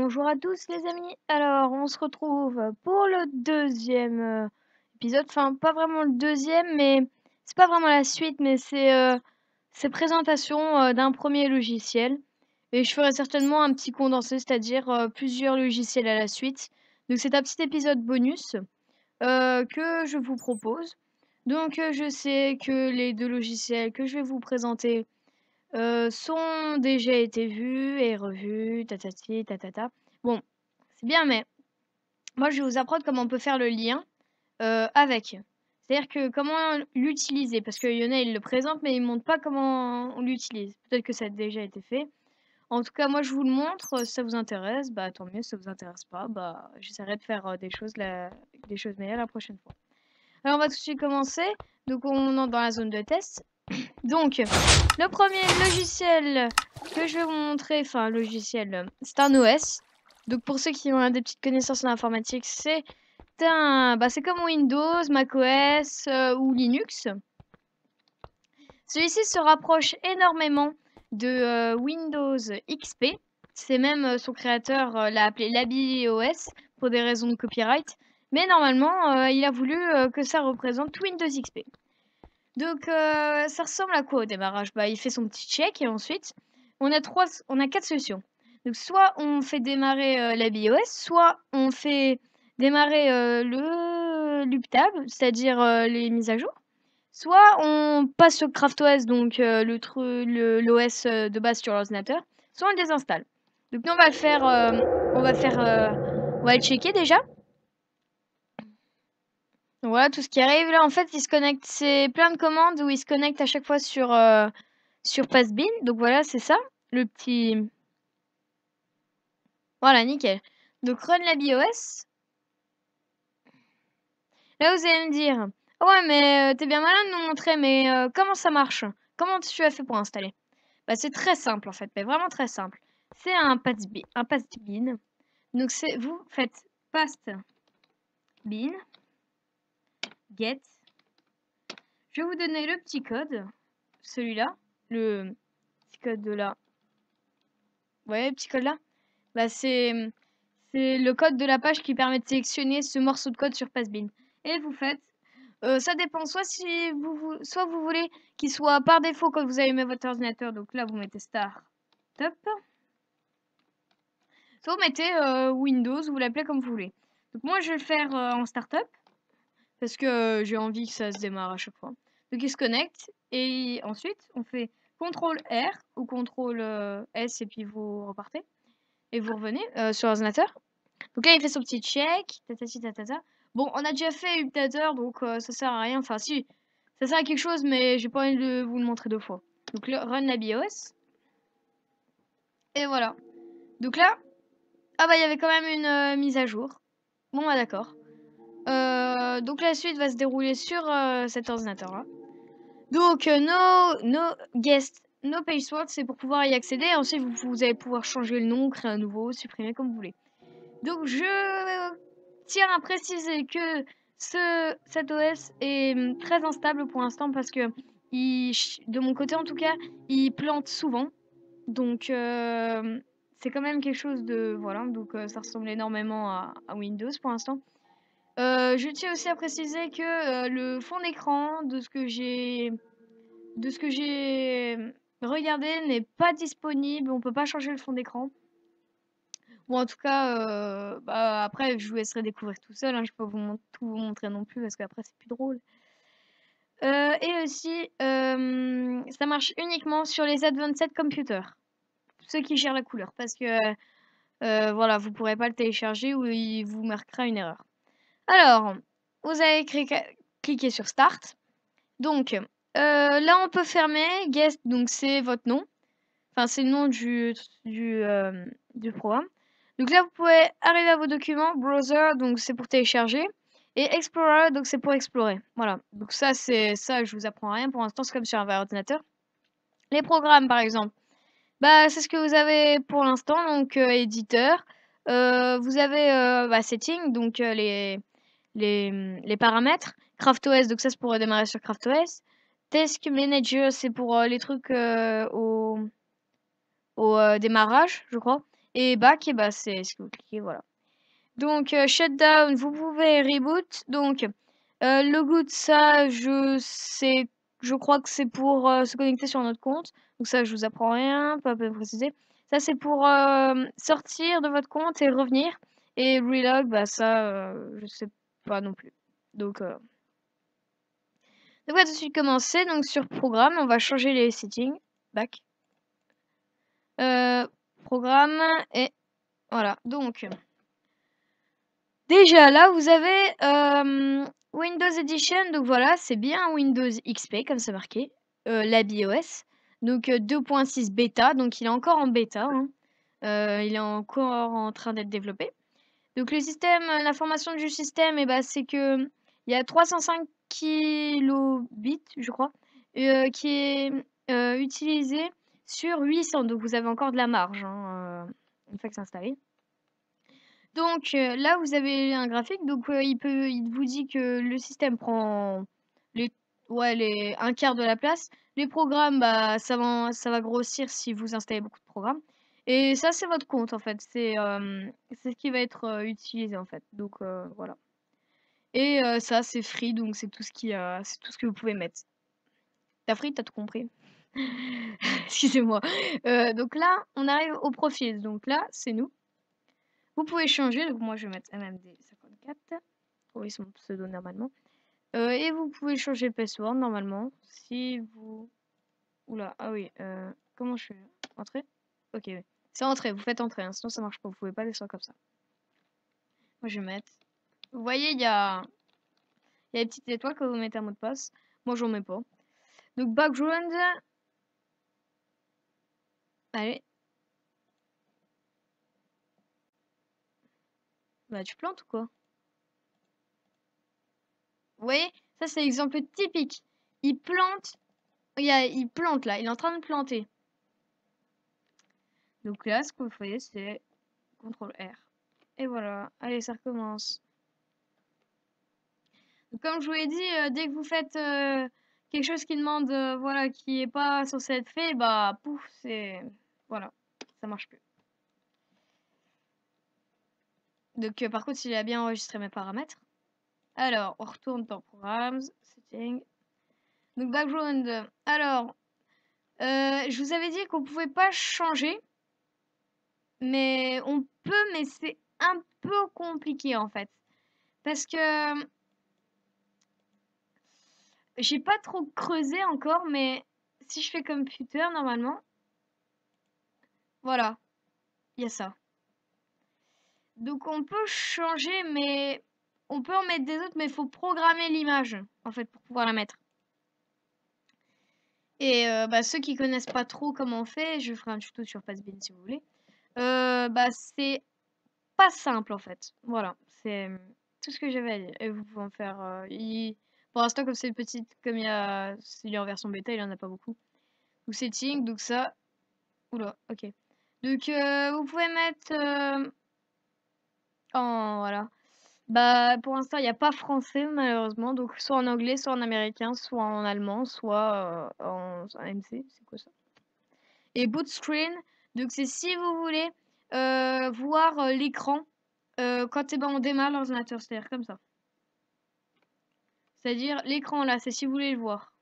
Bonjour à tous les amis. Alors, on se retrouve pour le deuxième épisode. Enfin, pas vraiment le deuxième, mais c'est pas vraiment la suite, mais c'est présentation d'un premier logiciel. Et je ferai certainement un petit condensé, c'est-à-dire plusieurs logiciels à la suite. Donc c'est un petit épisode bonus que je vous propose. Donc je sais que les deux logiciels que je vais vous présenter sont déjà été vus et revus, tatati, tatata. Bon, c'est bien, mais moi, je vais vous apprendre comment on peut faire le lien avec. C'est-à-dire que comment l'utiliser, parce que Yona, il le présente, mais il ne montre pas comment on l'utilise. Peut-être que ça a déjà été fait. En tout cas, moi, je vous le montre. Si ça vous intéresse, bah tant mieux. Si ça vous intéresse pas, bah j'essaierai de faire des choses meilleures la prochaine fois. Alors, on va tout de suite commencer. Donc, on entre dans la zone de test. Donc, le premier logiciel que je vais vous montrer, enfin logiciel, c'est un OS. Donc pour ceux qui ont des petites connaissances en informatique, c'est c'est comme Windows, macOS ou Linux. Celui-ci se rapproche énormément de Windows XP. C'est même son créateur l'a appelé LabiOS pour des raisons de copyright. Mais normalement, il a voulu que ça représente Windows XP. Donc, ça ressemble à quoi au démarrage? Bah, il fait son petit check et ensuite, on a 4 solutions. Donc, soit on fait démarrer la BIOS, soit on fait démarrer l'UPTAB, c'est-à-dire les mises à jour, soit on passe sur CraftOS, donc l'OS de base sur l'ordinateur, soit on le désinstalle. Donc, nous, on va le faire, on va le checker déjà. Donc voilà, tout ce qui arrive là, en fait, il se connecte. C'est plein de commandes où il se connecte à chaque fois sur Passbin. Donc voilà, c'est ça, le petit. Voilà, nickel. Donc run la BIOS. Là, vous allez me dire, ah ouais, mais t'es bien malin de nous montrer, mais comment ça marche? Comment tu as fait pour installer? Bah, c'est très simple en fait, mais vraiment très simple. C'est un Passbin. Donc vous faites Passbin get. Je vais vous donner le petit code, celui-là, le petit code de là. Vous voyez le petit code là? Bah, c'est le code de la page qui permet de sélectionner ce morceau de code sur Passbin. Et vous faites, ça dépend, soit vous voulez qu'il soit par défaut quand vous allumez votre ordinateur, donc là vous mettez Start Up, soit vous mettez Windows, vous l'appelez comme vous voulez. Donc moi je vais le faire en Startup, parce que j'ai envie que ça se démarre à chaque fois. Donc il se connecte, et ensuite on fait CTRL R ou CTRL S et puis vous repartez. Et vous revenez sur l'ordinateur. Donc là, il fait son petit check. Tatati tatata. Bon, on a déjà fait Updater, donc ça sert à rien. Enfin, si, ça sert à quelque chose, mais j'ai pas envie de vous le montrer deux fois. Donc là, run la BIOS. Et voilà. Donc là, ah bah, il y avait quand même une mise à jour. Bon, bah d'accord. Donc la suite va se dérouler sur cet ordinateur-là. Donc, no guest, no password, c'est pour pouvoir y accéder. Ensuite, vous allez pouvoir changer le nom, créer un nouveau, supprimer comme vous voulez. Donc je tiens à préciser que cet OS est très instable pour l'instant parce que de mon côté en tout cas, il plante souvent. Donc c'est quand même quelque chose de voilà, donc ça ressemble énormément à Windows pour l'instant. Je tiens aussi à préciser que le fond d'écran de ce que j'ai regardé n'est pas disponible. On peut pas changer le fond d'écran. Bon, en tout cas, bah, après, je vous laisserai découvrir tout seul. Hein, je peux pas tout vous montrer non plus parce qu'après, c'est plus drôle. Et aussi, ça marche uniquement sur les Advanced Computers, ceux qui gèrent la couleur, parce que voilà, vous pourrez pas le télécharger ou il vous marquera une erreur. Alors, vous allez cliquer sur Start. Donc, là, on peut fermer. Guest, donc c'est votre nom. Enfin, c'est le nom du programme. Donc là, vous pouvez arriver à vos documents, Browser, donc c'est pour télécharger, et Explorer, donc c'est pour explorer. Voilà. Donc ça, je vous apprends rien pour l'instant, c'est comme sur un vrai ordinateur. Les programmes, par exemple, bah c'est ce que vous avez pour l'instant, donc éditeur. Vous avez setting, donc les paramètres. CraftOS, donc ça c'est pour démarrer sur CraftOS. Task Manager, c'est pour les trucs au démarrage, je crois. Et back, et bah c'est ce que vous cliquez, voilà. Donc shutdown, vous pouvez reboot. Donc logout, ça je crois que c'est pour se connecter sur notre compte. Donc ça je vous apprends rien, pas besoin de préciser. Ça c'est pour sortir de votre compte et revenir. Et relog, bah ça je sais pas non plus. Donc on va tout de suite commencer. Donc sur programme, on va changer les settings. Back. Programme et voilà. Donc déjà là vous avez Windows Edition. Donc voilà, c'est bien Windows XP comme c'est marqué. La BIOS. Donc 2.6 bêta. Donc il est encore en bêta. Hein. Il est encore en train d'être développé. Donc le système, l'information du système, et bah, c'est que il y a 305 kilobits, je crois, qui est utilisé sur 800. Donc vous avez encore de la marge hein, une fois que c'est installé. Donc là, vous avez un graphique. Donc il vous dit que le système prend les un quart de la place. Les programmes, bah, ça va grossir si vous installez beaucoup de programmes. Et ça, c'est votre compte en fait. C'est ce qui va être utilisé en fait. Donc voilà. Et ça, c'est free, donc c'est tout ce c'est tout ce que vous pouvez mettre. T'as free, t'as tout compris. Excusez-moi. Donc là, on arrive au profil. Donc là, c'est nous. Vous pouvez changer. Donc moi, je vais mettre MMD54. Oui, c'est mon pseudo normalement. Et vous pouvez changer le password normalement. Si vous... Oula, ah oui. Comment je fais? Entrer? Ok, oui. C'est entrer, vous faites entrer, hein, sinon ça marche pas. Vous pouvez pas descendre comme ça. Moi, je vais mettre... Vous voyez, il y a les petites étoiles quand vous mettez un mot de passe. Moi, j'en mets pas. Donc, background. Allez. Bah, tu plantes ou quoi? Vous voyez? Ça, c'est l'exemple typique. Il plante. Il plante là. Il est en train de planter. Donc là, ce que vous voyez, c'est CTRL R. Et voilà. Allez, ça recommence. Donc, comme je vous l'ai dit, dès que vous faites quelque chose qui demande, voilà, qui est pas censé être fait, bah, pouf, c'est... Voilà. Ça marche plus. Donc, par contre, il a bien enregistré mes paramètres. Alors, on retourne dans Programmes, Settings. Donc, Background. Alors, je vous avais dit qu'on pouvait pas changer. Mais on peut, mais c'est un peu compliqué en fait. Parce que j'ai pas trop creusé encore, mais si je fais computer normalement, voilà, il y a ça. Donc on peut changer, mais on peut en mettre des autres, mais il faut programmer l'image en fait pour pouvoir la mettre. Et bah, ceux qui connaissent pas trop comment on fait, je ferai un tuto sur Fastbin si vous voulez. Bah c'est pas simple en fait. Voilà, c'est tout ce que j'avais à dire. Et vous pouvez en faire. Pour l'instant, comme c'est petite, comme il est en version bêta, il en a pas beaucoup. Donc setting, donc ça. Oula, ok. Donc vous pouvez mettre voilà. Bah pour l'instant, il n'y a pas français malheureusement. Donc soit en anglais, soit en américain, soit en allemand, soit en AMC. C'est quoi ça? Et boot screen, donc c'est si vous voulez voir l'écran quand on démarre l'ordinateur, c'est-à-dire comme ça. C'est-à-dire l'écran là, c'est si vous voulez le voir.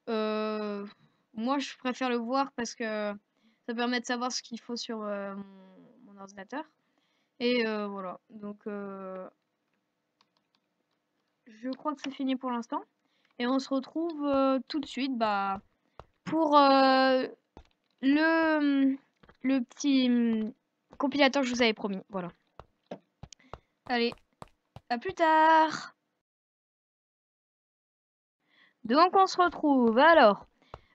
Moi, je préfère le voir parce que ça permet de savoir ce qu'il faut sur mon ordinateur. Et voilà. Donc, je crois que c'est fini pour l'instant. Et on se retrouve tout de suite bah, pour le petit compilateur que je vous avais promis. Voilà. Allez, à plus tard. Donc on se retrouve. Alors,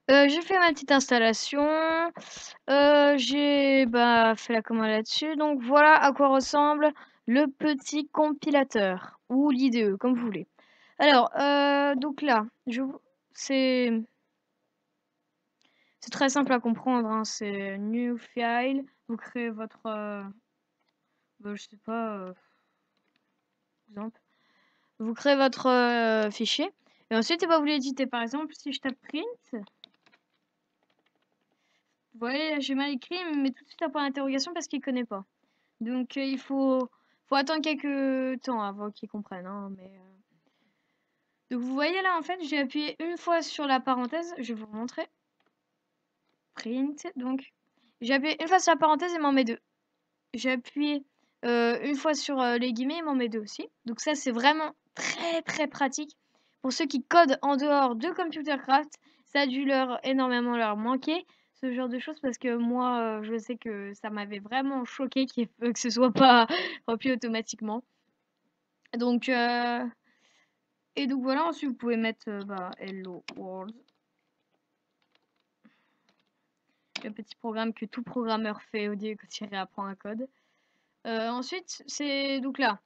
j'ai fait ma petite installation. J'ai fait la commande là-dessus. Donc voilà à quoi ressemble le petit compilateur ou l'IDE, comme vous voulez. Alors, donc là, c'est c'est très simple à comprendre. Hein. C'est new file. Vous créez votre, je sais pas, exemple. Vous créez votre fichier. Et ensuite, vous l'éditer. Par exemple, si je tape print, Vous voyez, là, j'ai mal écrit, il me met tout de suite un point d'interrogation parce qu'il connaît pas. Donc il faut attendre quelques temps avant qu'il comprenne. Hein, mais, Donc vous voyez là, en fait, j'ai appuyé une fois sur la parenthèse. Je vais vous montrer. Print. Donc j'ai appuyé une fois sur la parenthèse, il m'en met 2. J'ai appuyé une fois sur les guillemets, il m'en met 2 aussi. Donc ça, c'est vraiment très très pratique. Pour ceux qui codent en dehors de Computercraft, ça a dû énormément leur manquer, ce genre de choses, parce que moi, je sais que ça m'avait vraiment choqué que ce soit pas rempli automatiquement. Donc, et donc voilà, ensuite vous pouvez mettre Hello World. Le petit programme que tout programmeur fait au début quand il réapprend un code. Ensuite, c'est donc là.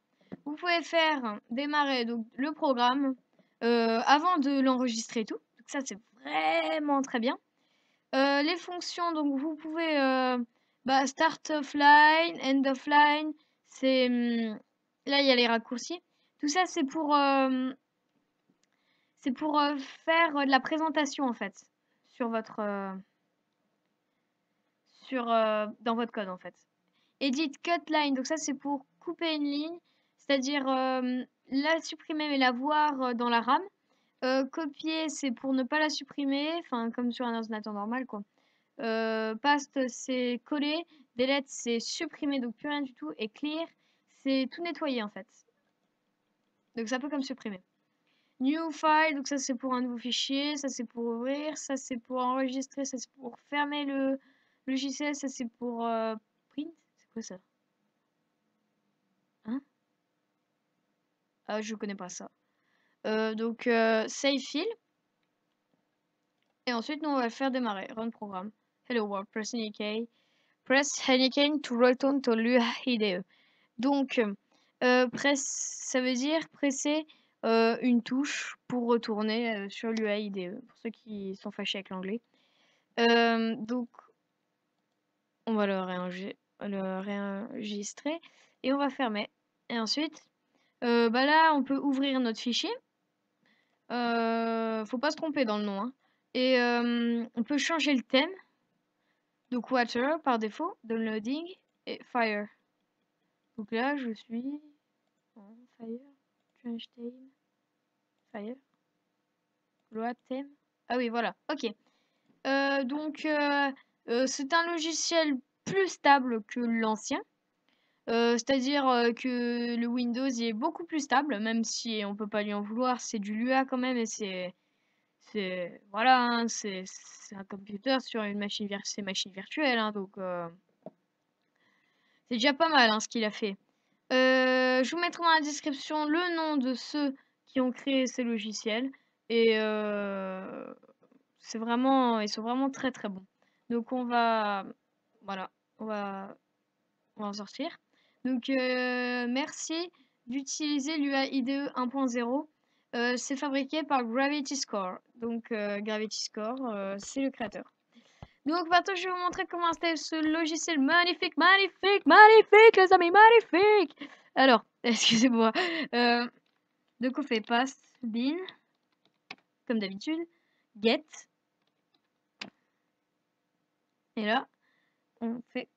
Vous pouvez faire démarrer donc, le programme avant de l'enregistrer et tout. Donc ça, c'est vraiment très bien. Les fonctions, donc vous pouvez start offline, end offline. Là, il y a les raccourcis. Tout ça, c'est pour faire de la présentation en fait sur votre dans votre code en fait. Edit cut line, donc ça c'est pour couper une ligne, c'est-à-dire la supprimer mais la voir dans la RAM. Copier c'est pour ne pas la supprimer, enfin comme sur un ordinateur normal quoi. Paste c'est coller, delete c'est supprimer donc plus rien du tout et clear c'est tout nettoyer en fait. Donc c'est un peu comme supprimer. New file, donc ça c'est pour un nouveau fichier, ça c'est pour ouvrir, ça c'est pour enregistrer, ça c'est pour fermer le logiciel, ça c'est pour print. C'est quoi ça? Hein? Ah, je connais pas ça. Donc save file. Et ensuite nous on va le faire démarrer. Run programme. Hello world, press any key. Press any key to return to Lua IDE. Donc press, ça veut dire presser une touche pour retourner sur Lua IDE. Pour ceux qui sont fâchés avec l'anglais. Donc on va le réenregistrer et on va fermer. Et ensuite, là on peut ouvrir notre fichier. Faut pas se tromper dans le nom. Hein. Et on peut changer le thème. Donc water par défaut, downloading et fire. Donc là je suis en fire, change theme, fire, load theme. Ah oui voilà, ok. Donc c'est un logiciel plus stable que l'ancien. C'est-à-dire que le Windows il est beaucoup plus stable, même si on peut pas lui en vouloir, c'est du Lua quand même et voilà, hein, c'est un computer sur une machine virtuelle, hein, donc c'est déjà pas mal hein, ce qu'il a fait. Je vous mettrai dans la description le nom de ceux qui ont créé ces logiciels et ils sont vraiment très très bons. Donc voilà, on va en sortir. Donc merci d'utiliser l'UA IDE 1.0. C'est fabriqué par Gravity Score. Donc Gravity Score, c'est le créateur. Donc maintenant je vais vous montrer comment installer ce logiciel magnifique, magnifique, magnifique les amis, magnifique. Alors, excusez-moi. Donc on fait paste bin, comme d'habitude, get. Et là, on fait,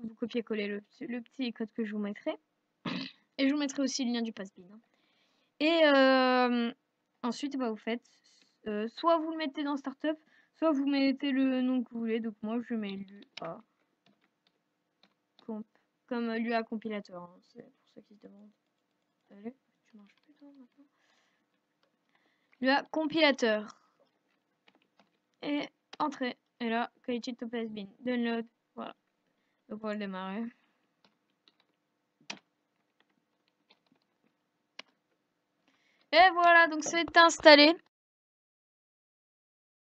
vous copiez-coller le petit code que je vous mettrai. Et je vous mettrai aussi le lien du paste bin. Hein. Et ensuite, vous faites, soit vous le mettez dans Startup, soit vous mettez le nom que vous voulez. Donc moi, je mets l'UA comp, comme l'UA compilateur. Hein. C'est pour ceux qui se demandent. Allez, tu marches plus toi maintenant. l'UA compilateur. Et entrée. Et là, quality to paste bin. Download. Voilà. Donc on va le démarrer. Et voilà, donc c'est installé.